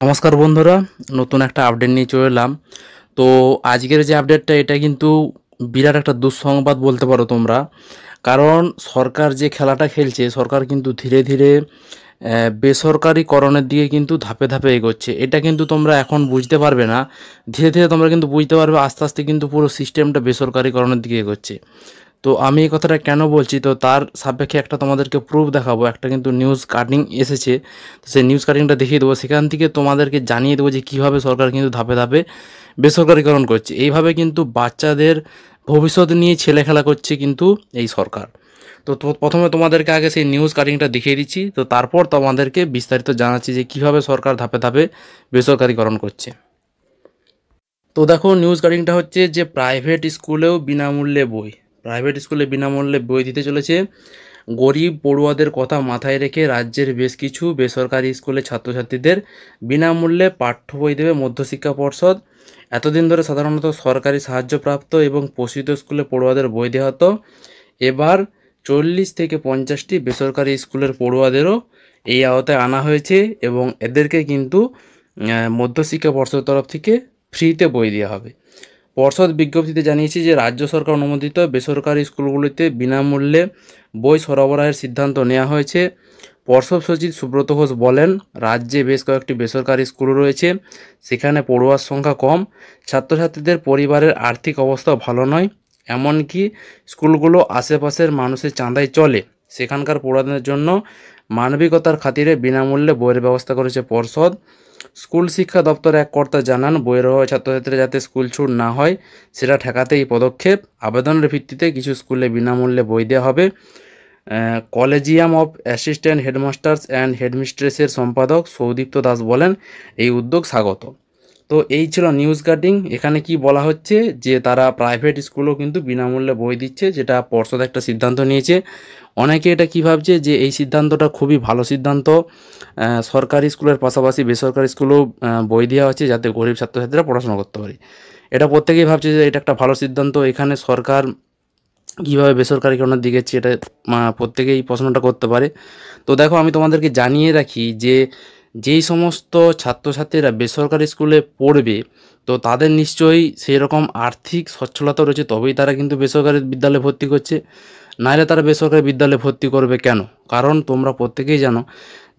নমস্কার বন্ধুরা, নতুন একটা আপডেট নিয়ে চলে এলাম। তো আজকের যে আপডেটটা এটা কিন্তু বিরাট একটা দুঃসংবাদ বলতে পারো তোমরা। কারণ সরকার যে খেলাটা খেলছে, সরকার কিন্তু ধীরে ধীরে বেসরকারিকরণের দিকে কিন্তু ধাপে ধাপে এগোচ্ছে। এটা কিন্তু তোমরা এখন বুঝতে পারবে না, ধীরে ধীরে তোমরা কিন্তু বুঝতে পারবে আস্তে আস্তে কিন্তু পুরো সিস্টেমটা বেসরকারিকরণের দিকে এগোচ্ছে। তো আমি এই কথাটা কেন বলছি, তো তার সাপেক্ষে একটা তোমাদেরকে প্রুফ দেখাবো। একটা কিন্তু নিউজ কাটিং এসেছে, তো সেই নিউজ কাটিংটা দেখিয়ে দেবো। সেখান থেকে তোমাদেরকে জানিয়ে দেবো যে কীভাবে সরকার কিন্তু ধাপে ধাপে বেসরকারিকরণ করছে। এইভাবে কিন্তু বাচ্চাদের ভবিষ্যৎ নিয়ে ছেলে খেলা করছে কিন্তু এই সরকার। তো প্রথমে তোমাদেরকে আগে সেই নিউজ কাটিংটা দেখিয়ে দিচ্ছি, তো তারপর তোমাদেরকে বিস্তারিত জানাচ্ছি যে কীভাবে সরকার ধাপে ধাপে বেসরকারিকরণ করছে। তো দেখো, নিউজ কাটিংটা হচ্ছে যে প্রাইভেট স্কুলেও বিনামূল্যে বই, প্রাইভেট স্কুলে বিনামূল্যে বই দিতে চলেছে। গরিব পড়ুয়াদের কথা মাথায় রেখে রাজ্যের বেশ কিছু বেসরকারি স্কুলে ছাত্রছাত্রীদের বিনামূল্যে পাঠ্য বই দেবে মধ্যশিক্ষা পর্ষদ। এতদিন ধরে সাধারণত সরকারি সাহায্যপ্রাপ্ত এবং পোষিত স্কুলে পড়ুয়াদের বই দেওয়া হতো। এবার 40 থেকে 50টি বেসরকারি স্কুলের পড়ুয়াদেরও এই আওতায় আনা হয়েছে এবং এদেরকে কিন্তু মধ্যশিক্ষা পর্ষদের তরফ থেকে ফ্রিতে বই দেওয়া হবে। পর্ষদ বিজ্ঞপ্তিতে জানিয়েছে যে রাজ্য সরকার অনুমোদিত বেসরকারি স্কুলগুলিতে বিনামূল্যে বই সরবরাহের সিদ্ধান্ত নেওয়া হয়েছে। পর্ষদ সচিব সুব্রত ঘোষ বলেন, রাজ্যে বেশ কয়েকটি বেসরকারি স্কুল রয়েছে, সেখানে পড়ুয়ার সংখ্যা কম, ছাত্রছাত্রীদের পরিবারের আর্থিক অবস্থা ভালো নয়, এমনকি স্কুলগুলো আশেপাশের মানুষের চাঁদায় চলে। সেখানকার পড়ুয়াদের জন্য মানবিকতার খাতিরে বিনামূল্যে বইয়ের ব্যবস্থা করেছে পর্ষদ। স্কুল শিক্ষা দপ্তরের এক কর্তা জানান, বইয়ের অভাবে ছাত্রছাত্রীরা যাতে স্কুল ছুট না হয় সেটা ঠেকাতে এই পদক্ষেপ। আবেদনের ভিত্তিতে কিছু স্কুলে বিনামূল্যে বই দেওয়া হবে। Collegium of assistant headmasters and হেডমিস্ট্রেসের সম্পাদক সৌদীপ্ত দাস বলেন, এই উদ্যোগ স্বাগত। তো এই ছিল নিউজ কাটিং। এখানে কি বলা হচ্ছে যে তারা প্রাইভেট স্কুলও কিন্তু বিনামূল্যে বই দিচ্ছে, যেটা পর্ষদ একটা সিদ্ধান্ত নিয়েছে। অনেকে এটা কী ভাবছে যে এই সিদ্ধান্তটা খুবই ভালো সিদ্ধান্ত, সরকারি স্কুলের পাশাপাশি বেসরকারি স্কুলেও বই দেওয়া হচ্ছে যাতে গরিব ছাত্রছাত্রীরা পড়াশোনা করতে পারে। এটা প্রত্যেকেই ভাবছে যে এটা একটা ভালো সিদ্ধান্ত। এখানে সরকার কীভাবে বেসরকারিকরণের দিকে যাচ্ছে এটা প্রত্যেকেই প্রশ্নটা করতে পারে। তো দেখো, আমি তোমাদেরকে জানিয়ে রাখি যে যেই সমস্ত ছাত্রছাত্রীরা বেসরকারি স্কুলে পড়বে, তো তাদের নিশ্চয়ই সেই রকম আর্থিক সচ্ছলতা রয়েছে, তবেই তারা কিন্তু বেসরকারি বিদ্যালয়ে ভর্তি করছে। নাহলে তারা বেসরকারি বিদ্যালয়ে ভর্তি করবে কেন? কারণ তোমরা প্রত্যেকেই জানো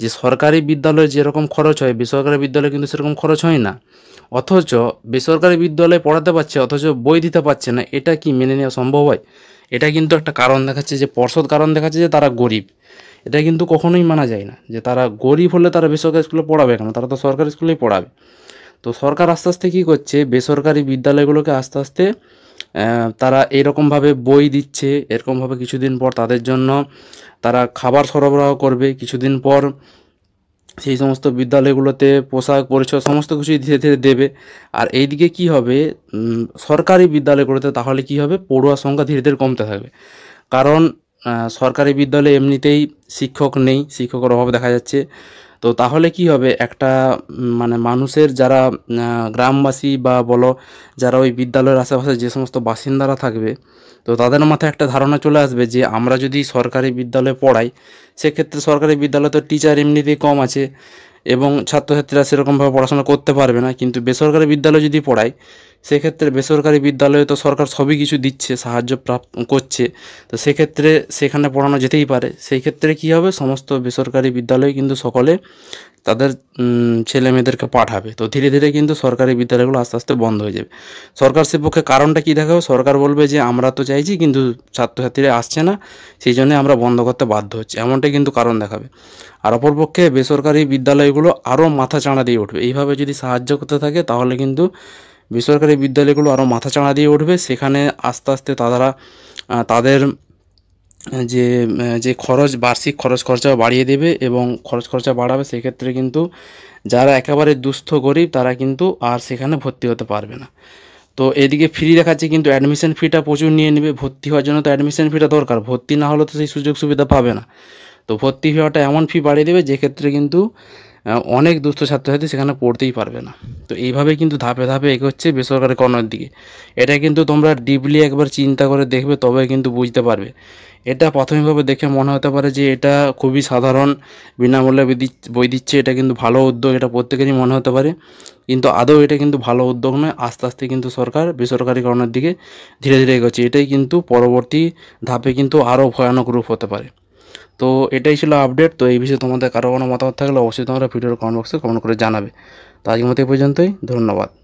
যে সরকারি বিদ্যালয়ে যেরকম খরচ হয়, বেসরকারি বিদ্যালয়ে কিন্তু সেরকম খরচ হয় না। অথচ বেসরকারি বিদ্যালয়ে পড়াতে পারছে, অথচ বই দিতে পারছে না। এটা কি মেনে নেওয়া সম্ভব হয়? এটা কিন্তু একটা কারণ দেখাচ্ছে, যে পর্ষদ কারণ দেখাচ্ছে যে তারা গরিব। এটা কিন্তু কখনোই মানা যায় না, যে তারা গরিব হলে তারা বেসরকারি স্কুলে পড়াবে কেন, তারা তো সরকারি স্কুলেই পড়াবে। তো সরকার আস্তে আস্তে কী করছে, বেসরকারি বিদ্যালয়গুলোকে আস্তে আস্তে তারা এরকমভাবে বই দিচ্ছে। এরকমভাবে কিছুদিন পর তাদের জন্য তারা খাবার সরবরাহ করবে, কিছুদিন পর সেই সমস্ত বিদ্যালয়গুলোতে পোশাক পরিচ্ছদ সমস্ত কিছুই ধীরে ধীরে দেবে। আর এইদিকে কি হবে, সরকারি বিদ্যালয়গুলোতে তাহলে কি হবে, পড়ুয়ার সংখ্যা ধীরে ধীরে কমতে থাকবে। কারণ সরকারি বিদ্যালয়ে এমনিতেই শিক্ষক নেই, শিক্ষকের অভাব দেখা যাচ্ছে। তো তাহলে কি হবে, একটা মানে মানুষের যারা গ্রামবাসী বা বলো যারা ওই বিদ্যালয়ের আশেপাশে যে সমস্ত বাসিন্দারা থাকবে, তো তাদের মাথায় একটা ধারণা চলে আসবে যে আমরা যদি সরকারি বিদ্যালয়ে পড়াই, সেক্ষেত্রে সরকারি বিদ্যালয়ে তো টিচার এমনিতেই কম আছে এবং ছাত্রছাত্রীরা সেরকমভাবে পড়াশোনা করতে পারবে না। কিন্তু বেসরকারি বিদ্যালয়ে যদি পড়ায়, সেক্ষেত্রে বেসরকারি বিদ্যালয়ে তো সরকার সবই কিছু দিচ্ছে, সাহায্য করছে। তো সেক্ষেত্রে সেখানে পড়ানো যেতেই পারে। সেই ক্ষেত্রে কী হবে, সমস্ত বেসরকারি বিদ্যালয়ে কিন্তু সকলে তাদের ছেলে মেয়েদেরকে পাঠাবে। তো ধীরে ধীরে কিন্তু সরকারি বিদ্যালয়গুলো আস্তে আস্তে বন্ধ হয়ে যাবে। সরকার সে পক্ষে কারণটা কী দেখাবে, সরকার বলবে যে আমরা তো চাইছি কিন্তু ছাত্রছাত্রীরা আসছে না, সেই জন্যে আমরা বন্ধ করতে বাধ্য হচ্ছি, এমনটাই কিন্তু কারণ দেখাবে। আর অপরপক্ষে বেসরকারি বিদ্যালয়গুলো আরও মাথা চাড়া দিয়ে উঠবে। এইভাবে যদি সাহায্য করতে থাকে তাহলে কিন্তু বেসরকারি বিদ্যালয়গুলো আরও মাথা চাড়া দিয়ে উঠবে। সেখানে আস্তে আস্তে তারা তাদের যে যে খরচ, বার্ষিক খরচ খরচা বাড়িয়ে দেবে এবং খরচ খরচা বাড়াবে। সেক্ষেত্রে কিন্তু যারা একেবারে দুস্থ গরিব তারা কিন্তু আর সেখানে ভর্তি হতে পারবে না। তো এদিকে ফ্রি দেখাচ্ছে, কিন্তু অ্যাডমিশন ফিটা প্রচুর নিয়ে নেবে। ভর্তি হওয়ার জন্য তো অ্যাডমিশন ফিটা দরকার, ভর্তি না হলে তো সেই সুযোগ সুবিধা পাবে না। তো ভর্তি হওয়াটা এমন ফি বাড়িয়ে দেবে যে ক্ষেত্রে কিন্তু অনেক দুস্থ ছাত্রছাত্রী সেখানে পড়তেই পারবে না। তো এইভাবে কিন্তু ধাপে ধাপে এগোচ্ছে বেসরকারিকরণের দিকে। এটা কিন্তু তোমরা ডিপলি একবার চিন্তা করে দেখবে, তবে কিন্তু বুঝতে পারবে। এটা প্রাথমিকভাবে দেখে মনে হতে পারে যে এটা খুবই সাধারণ, বিনামূল্যে বই দিচ্ছে, এটা কিন্তু ভালো উদ্যোগ, এটা প্রত্যেকেরই মনে হতে পারে, কিন্তু আদৌ এটা কিন্তু ভালো উদ্যোগ নয়। আস্তে আস্তে কিন্তু সরকার বেসরকারিকরণের দিকে ধীরে ধীরে এগোচ্ছে। এটাই কিন্তু পরবর্তী ধাপে কিন্তু আরও ভয়ানক রূপ হতে পারে। তো এটাই ছিল আপডেট। তো এই বিষয়ে তোমাদের কারো কোনো মতামত থাকলে অবশ্যই তোমরা ভিডিওর কমেন্ট বক্সে কমেন্ট করে জানাবে। তো আজকের মতো এই পর্যন্তই, ধন্যবাদ।